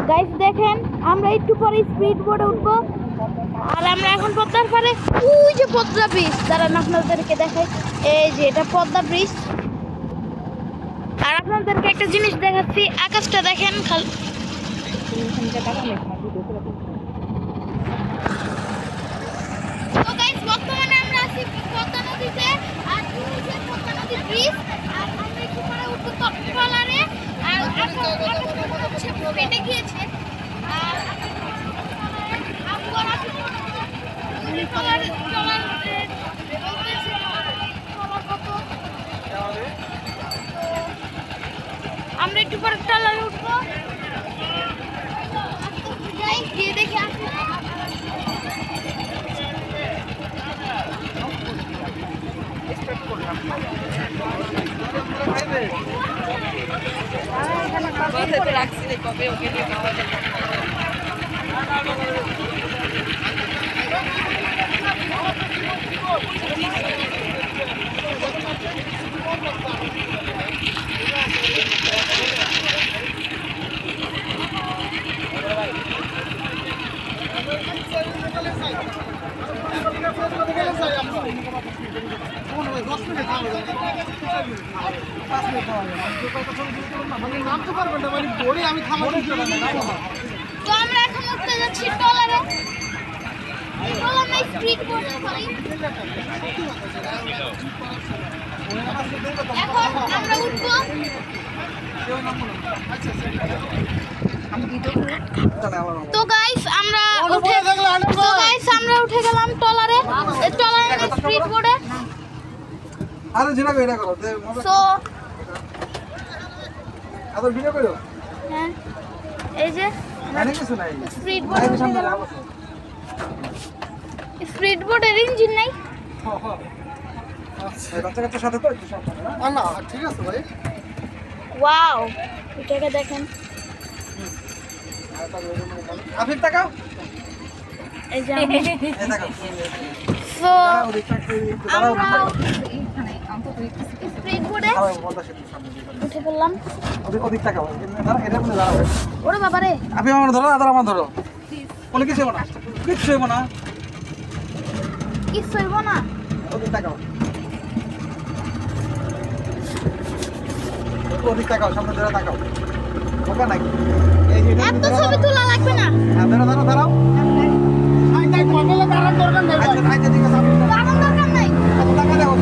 guys দেখেন আমরা একটু পরে স্পিড বোর্ডে উঠবো আর আমরা এখন পদ্মার পারে ওই যে পদ্মা ব্রিজ দাঁড়ান আপনাদেরকে দেখাই এই যে এটা পদ্মা ব্রিজ আর আপনাদেরকে একটা জিনিস দেখাচ্ছি আকাশটা দেখেন তো গাইস বর্তমানে আমরা আছি পদ্মা নদীতে আর এই যে পদ্মা নদী ব্রিজ আর আমরা একটু পরে উঠবো ট্রলারে আর আকাশটা হচ্ছে ফেটে গিয়েছে আর আমরা একটু পরে ট্রলারে উঠবো যাই গিয়ে দেখে আসি রাখছি কবে ওকে নিয়ে তো আমরা এখন উঠতে যাচ্ছি ট্রলারে ট্রলার নাই স্পিড বোর্ড এখন আমরা উঠবো তো গাইস আমরা উঠে গেলাম ট্রলারে স্পিড বোর্ডে আরে জিনা কইরা করো সো আদর ভিডিও করো হ্যাঁ এই যে আরে কিছু নাই স্পিড বোর্ডের ইঞ্জিন নাই আচ্ছা বাচ্চা সাথে তো একটু সাবধানে না ঠিক আছে ভাই ওয়াও এটাকে দেখেন আফিফ তাকাও এই যে এই তাকাও সো দাঁড়াও স্পিড বোর্ডে উঠে পড়লাম ওদিক তাকাও এটা মনে দাঁড়াও ওরে বাবা রে আফিফ আমার ধরো আদর আমার ধরো কোনো কিছু হবে না কিচ্ছু হবে না কিছু হইব না ওদিক তাকাও ওদিক তাকাও সামনে ধরে তাকাও ওকা নাকি এই যে এত ছবি তোলা লাগবে না হ্যাঁ দাঁড়াও আচ্ছা ঠিক আছে দাঁড়ানোর দরকার নাই টাকা দাও